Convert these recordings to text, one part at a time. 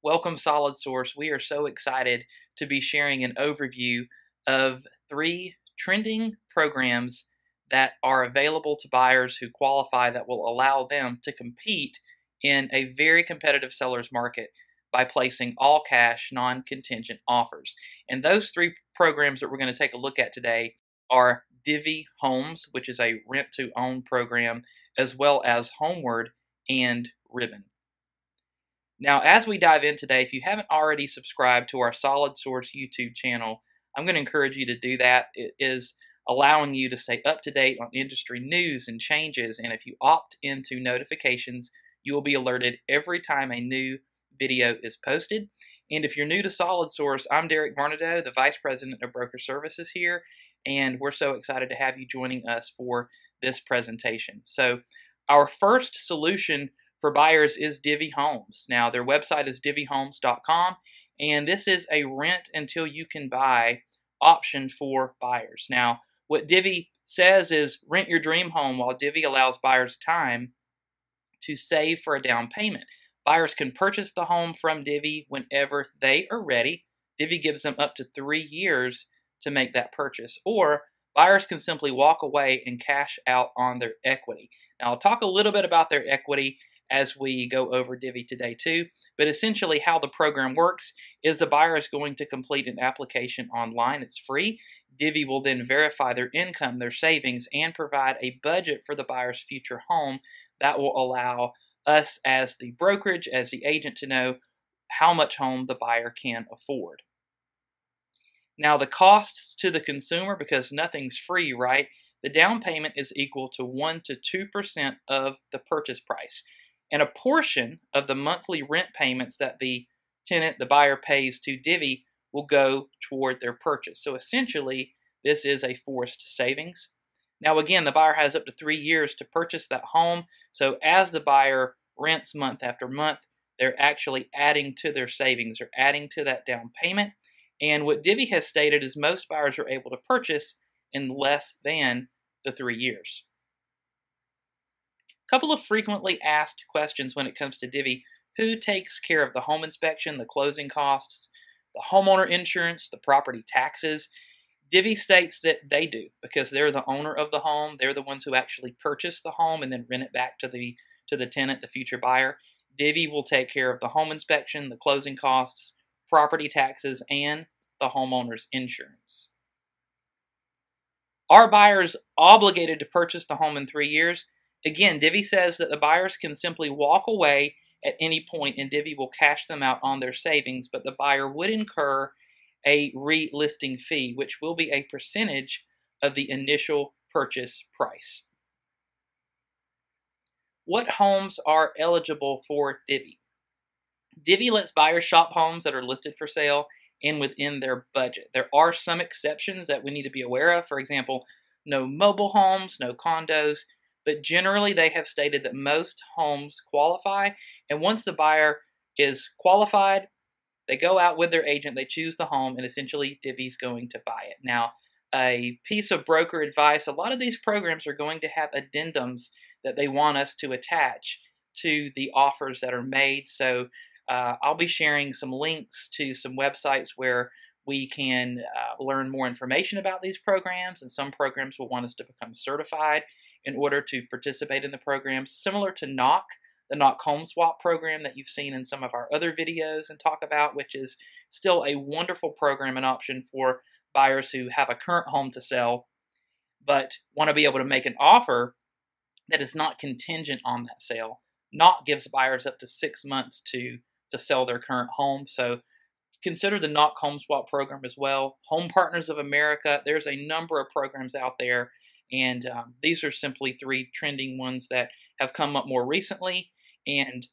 Welcome, Solid Source. We are so excited to be sharing an overview of 3 trending programs that are available to buyers who qualify that will allow them to compete in a very competitive seller's market by placing all cash, non contingent offers. And those 3 programs that we're going to take a look at today are Divvy Homes, which is a rent to own program, as well as Homeward and Ribbon. Now, as we dive in today, if you haven't already subscribed to our Solid Source YouTube channel, I'm going to encourage you to do that. It is allowing you to stay up to date on industry news and changes, and if you opt into notifications, you will be alerted every time a new video is posted. And if you're new to Solid Source, I'm Derek Varnado, the Vice President of Broker Services here, and we're so excited to have you joining us for this presentation. So, our first solution for buyers is Divvy Homes. Now, their website is divvyhomes.com, and this is a rent until you can buy option for buyers. Now, what Divvy says is rent your dream home, while Divvy allows buyers time to save for a down payment. Buyers can purchase the home from Divvy whenever they are ready. Divvy gives them up to 3 years to make that purchase, or buyers can simply walk away and cash out on their equity. Now, I'll talk a little bit about their equity as we go over Divvy today too, but essentially how the program works is the buyer is going to complete an application online. It's free. Divvy will then verify their income, their savings, and provide a budget for the buyer's future home that will allow us as the brokerage, as the agent, to know how much home the buyer can afford. Now, the costs to the consumer, because nothing's free, right? The down payment is equal to 1 to 2% of the purchase price. And a portion of the monthly rent payments that the tenant, the buyer, pays to Divvy will go toward their purchase. So essentially, this is a forced savings. Now again, the buyer has up to 3 years to purchase that home. So as the buyer rents month after month, they're actually adding to their savings. They're adding to that down payment. And what Divvy has stated is most buyers are able to purchase in less than the 3 years. Couple of frequently asked questions when it comes to Divvy: who takes care of the home inspection, the closing costs, the homeowner insurance, the property taxes? Divvy states that they do, because they're the owner of the home. They're the ones who actually purchase the home and then rent it back to the tenant, the future buyer. Divvy will take care of the home inspection, the closing costs, property taxes, and the homeowner's insurance. Are buyers obligated to purchase the home in 3 years? Again, Divvy says that the buyers can simply walk away at any point and Divvy will cash them out on their savings, but the buyer would incur a relisting fee, which will be a percentage of the initial purchase price. What homes are eligible for Divvy? Divvy lets buyers shop homes that are listed for sale and within their budget. There are some exceptions that we need to be aware of. For example, no mobile homes, no condos. But generally, they have stated that most homes qualify, and once the buyer is qualified, they go out with their agent, they choose the home, and essentially Divvy's going to buy it. Now, a piece of broker advice: a lot of these programs are going to have addendums that they want us to attach to the offers that are made. So I'll be sharing some links to some websites where we can learn more information about these programs, and some programs will want us to become certified in order to participate in the programs, similar to Knock, the Knock Home Swap program that you've seen in some of our other videos and talk about, which is still a wonderful program and option for buyers who have a current home to sell but want to be able to make an offer that is not contingent on that sale. Knock gives buyers up to 6 months to sell their current home, so consider the Knock Home Swap program as well. Home Partners of America, there's a number of programs out there, and these are simply 3 trending ones that have come up more recently. And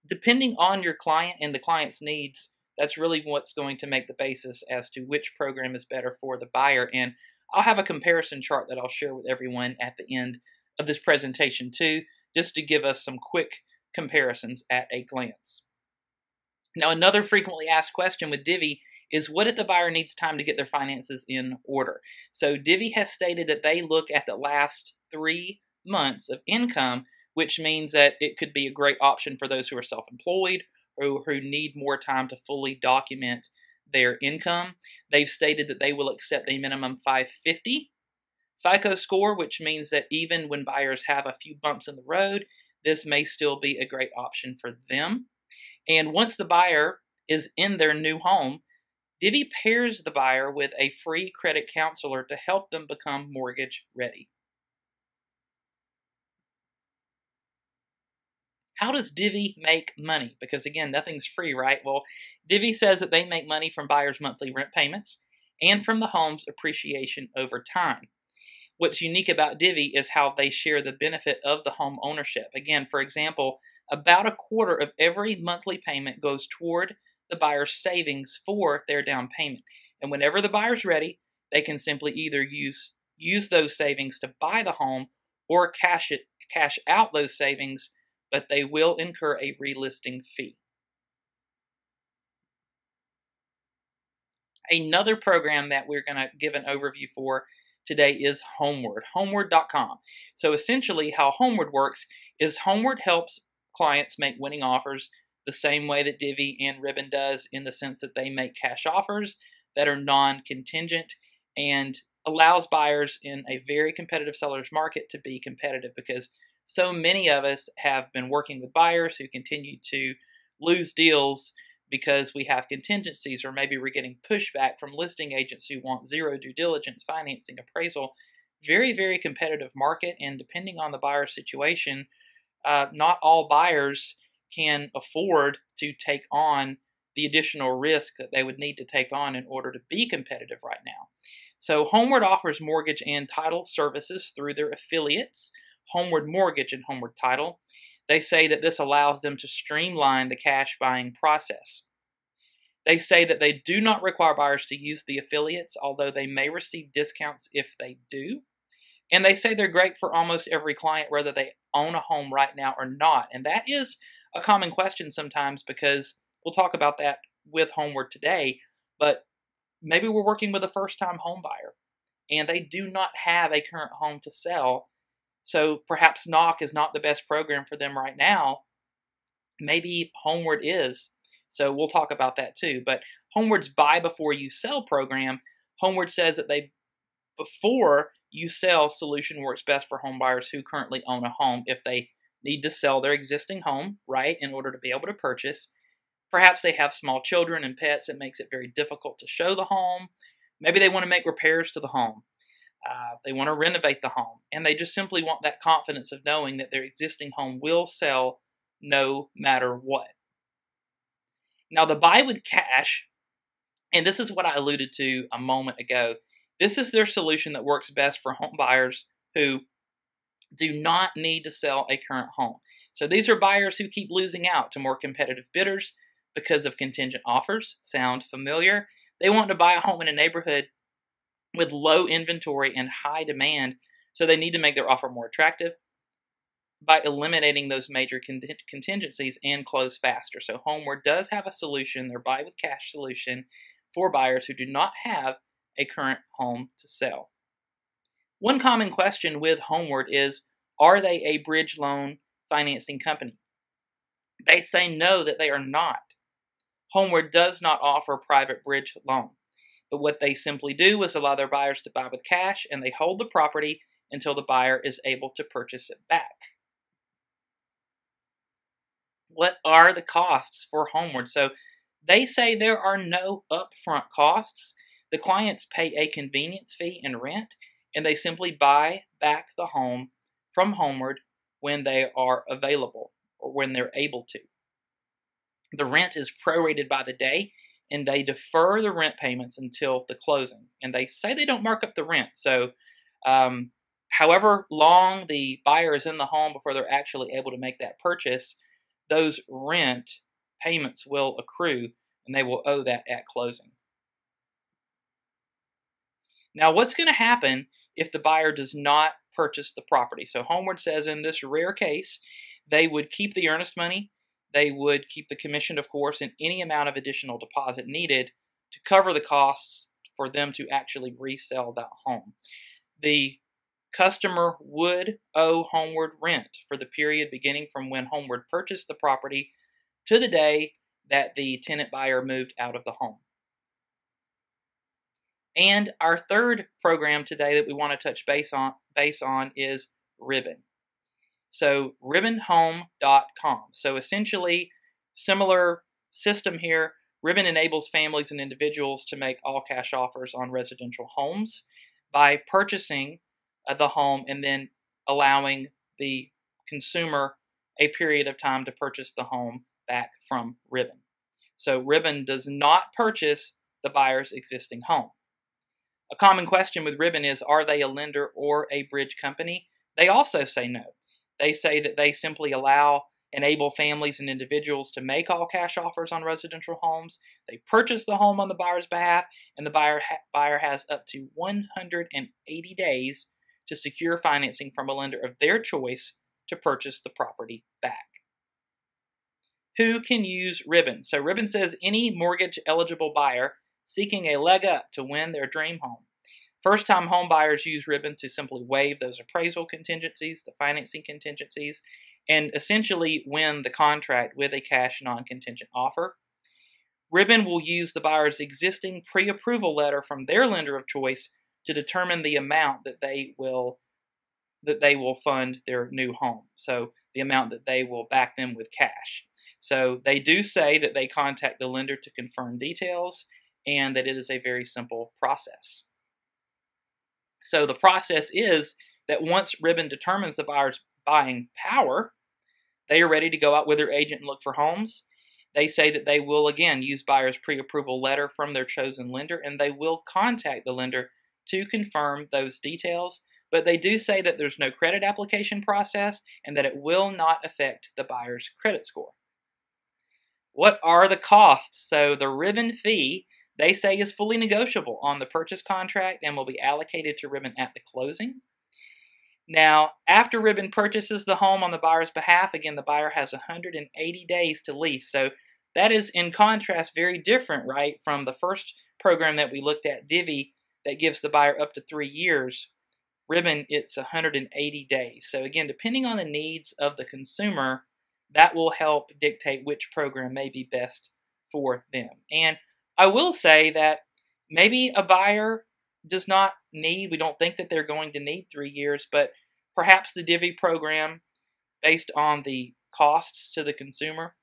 depending on your client and the client's needs, that's really what's going to make the basis as to which program is better for the buyer. And I'll have a comparison chart that I'll share with everyone at the end of this presentation too, just to give us some quick comparisons at a glance. Now, another frequently asked question with Divvy is, what if the buyer needs time to get their finances in order? So Divvy has stated that they look at the last 3 months of income, which means that it could be a great option for those who are self-employed who need more time to fully document their income. They've stated that they will accept a minimum 550 FICO score, which means that even when buyers have a few bumps in the road, this may still be a great option for them. And once the buyer is in their new home, Divvy pairs the buyer with a free credit counselor to help them become mortgage ready. How does Divvy make money? Because again, nothing's free, right? Well, Divvy says that they make money from buyers' monthly rent payments and from the home's appreciation over time. What's unique about Divvy is how they share the benefit of the home ownership. Again, for example, about a quarter of every monthly payment goes toward the buyer's savings for their down payment. And whenever the buyer's ready, they can simply either use those savings to buy the home or cash out those savings, but they will incur a relisting fee. Another program that we're going to give an overview for today is Homeward, homeward.com. So essentially how Homeward works is Homeward helps clients make winning offers the same way that Divvy and Ribbon does, in the sense that they make cash offers that are non-contingent and allows buyers in a very competitive seller's market to be competitive, because so many of us have been working with buyers who continue to lose deals because we have contingencies, or maybe we're getting pushback from listing agents who want zero due diligence, financing, appraisal. Very, very competitive market, and depending on the buyer's situation, not all buyers can afford to take on the additional risk that they would need to take on in order to be competitive right now. So Homeward offers mortgage and title services through their affiliates, Homeward Mortgage and Homeward Title. They say that this allows them to streamline the cash buying process. They say that they do not require buyers to use the affiliates, although they may receive discounts if they do. And they say they're great for almost every client, whether they own a home right now or not. And that is a common question sometimes, because we'll talk about that with Homeward today, but maybe we're working with a first-time home buyer and they do not have a current home to sell. So perhaps knock is not the best program for them right now. Maybe Homeward is. So we'll talk about that too. But Homeward's buy before you sell program, Homeward says that before you sell solution works best for home buyers who currently own a home if they need to sell their existing home, right, in order to be able to purchase. Perhaps they have small children and pets. It makes it very difficult to show the home. Maybe they want to make repairs to the home. They want to renovate the home, and they just simply want that confidence of knowing that their existing home will sell no matter what. Now, the buy with cash, and this is what I alluded to a moment ago, this is their solution that works best for home buyers who do not need to sell a current home. So these are buyers who keep losing out to more competitive bidders because of contingent offers. Sound familiar? They want to buy a home in a neighborhood with low inventory and high demand, so they need to make their offer more attractive by eliminating those major contingencies and close faster. So Homeward does have a solution, their buy with cash solution, for buyers who do not have a current home to sell. One common question with Homeward is, are they a bridge loan financing company? They say no, that they are not. Homeward does not offer a private bridge loan. But what they simply do is allow their buyers to buy with cash, and they hold the property until the buyer is able to purchase it back. What are the costs for Homeward? So they say there are no upfront costs. The clients pay a convenience fee and rent, and they simply buy back the home from Homeward when they are available or when they're able to. The rent is prorated by the day, and they defer the rent payments until the closing. And they say they don't mark up the rent. So however long the buyer is in the home before they're actually able to make that purchase, those rent payments will accrue, and they will owe that at closing. Now, what's going to happen if the buyer does not purchase the property? So Homeward says in this rare case, they would keep the earnest money. They would keep the commission, of course, and any amount of additional deposit needed to cover the costs for them to actually resell that home. The customer would owe Homeward rent for the period beginning from when Homeward purchased the property to the day that the tenant buyer moved out of the home. And our third program today that we want to touch base on is Ribbon. So ribbonhome.com. So essentially, similar system here. Ribbon enables families and individuals to make all cash offers on residential homes by purchasing the home and then allowing the consumer a period of time to purchase the home back from Ribbon. So Ribbon does not purchase the buyer's existing home. A common question with Ribbon is, are they a lender or a bridge company? They also say no. They say that they simply enable families and individuals to make all cash offers on residential homes. They purchase the home on the buyer's behalf, and the buyer has up to 180 days to secure financing from a lender of their choice to purchase the property back. Who can use Ribbon? So Ribbon says any mortgage-eligible buyer seeking a leg up to win their dream home. First-time home buyers use Ribbon to simply waive those appraisal contingencies, the financing contingencies, and essentially win the contract with a cash non-contingent offer. Ribbon will use the buyer's existing pre-approval letter from their lender of choice to determine the amount that they will fund their new home. So the amount that they will back them with cash. So they do say that they contact the lender to confirm details and that it is a very simple process. So the process is that once Ribbon determines the buyer's buying power, they are ready to go out with their agent and look for homes. They say that they will, again, use buyer's pre-approval letter from their chosen lender, and they will contact the lender to confirm those details. But they do say that there's no credit application process and that it will not affect the buyer's credit score. What are the costs? So the Ribbon fee, they say, is fully negotiable on the purchase contract and will be allocated to Ribbon at the closing. Now, after Ribbon purchases the home on the buyer's behalf, again, the buyer has 180 days to lease. So that is, in contrast, very different, right, from the first program that we looked at, Divvy, that gives the buyer up to 3 years. Ribbon, it's 180 days. So again, depending on the needs of the consumer, that will help dictate which program may be best for them. And I will say that maybe a buyer does not need, we don't think that they're going to need 3 years, but perhaps the Divvy program, based on the costs to the consumer,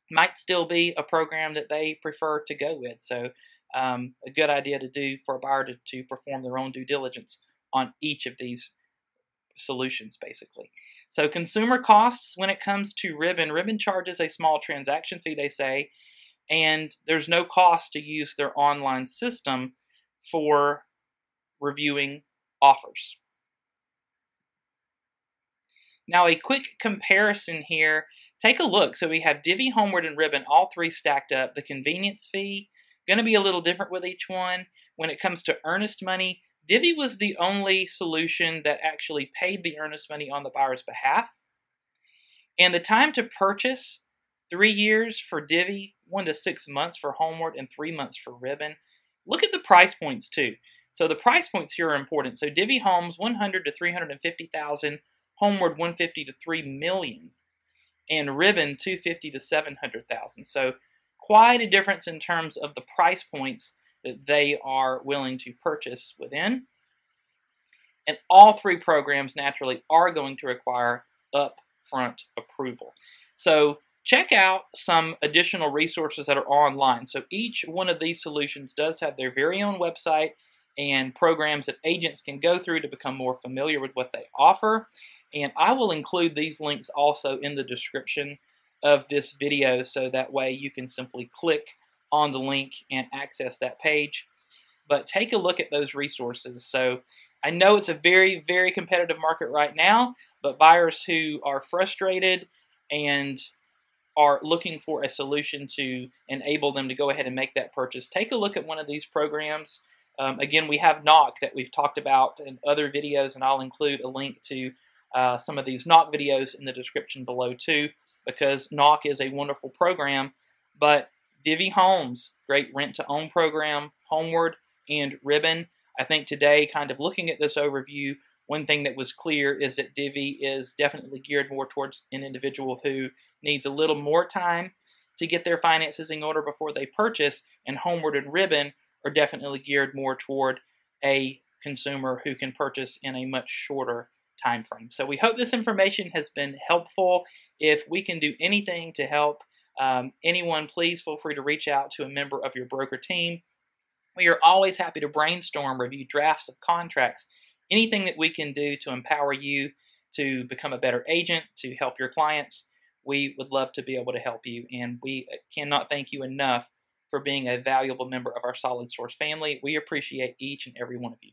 might still be a program that they prefer to go with. So a good idea to do for a buyer to perform their own due diligence on each of these solutions, basically. So consumer costs, when it comes to Ribbon, Ribbon charges a small transaction fee, they say, and there's no cost to use their online system for reviewing offers. Now, a quick comparison here. Take a look. So we have Divvy, Homeward, and Ribbon, all three stacked up. The convenience fee, going to be a little different with each one. When it comes to earnest money, Divvy was the only solution that actually paid the earnest money on the buyer's behalf. And the time to purchase, 3 years for Divvy, 1 to 6 months for Homeward, and 3 months for Ribbon. Look at the price points too. So the price points here are important. So Divvy Homes, $100,000 to $350,000, Homeward, $150,000 to $3 million, and Ribbon, $250,000 to $700,000. So quite a difference in terms of the price points that they are willing to purchase within. And all three programs naturally are going to require upfront approval. So check out some additional resources that are online. So each one of these solutions does have their very own website and programs that agents can go through to become more familiar with what they offer. And I will include these links also in the description of this video, so that way you can simply click on the link and access that page. But take a look at those resources. So I know it's a very, very competitive market right now, but buyers who are frustrated and are looking for a solution to enable them to go ahead and make that purchase, take a look at one of these programs. Again, we have Knock that we've talked about in other videos, and I'll include a link to some of these Knock videos in the description below too, because Knock is a wonderful program. But Divvy Homes, great rent-to-own program, Homeward, and Ribbon. I think today, kind of looking at this overview, one thing that was clear is that Divvy is definitely geared more towards an individual who needs a little more time to get their finances in order before they purchase, and Homeward and Ribbon are definitely geared more toward a consumer who can purchase in a much shorter time frame. So we hope this information has been helpful. If we can do anything to help anyone, please feel free to reach out to a member of your broker team. We are always happy to brainstorm, review drafts of contracts, anything that we can do to empower you to become a better agent, to help your clients. We would love to be able to help you, and we cannot thank you enough for being a valuable member of our Solid Source family. We appreciate each and every one of you.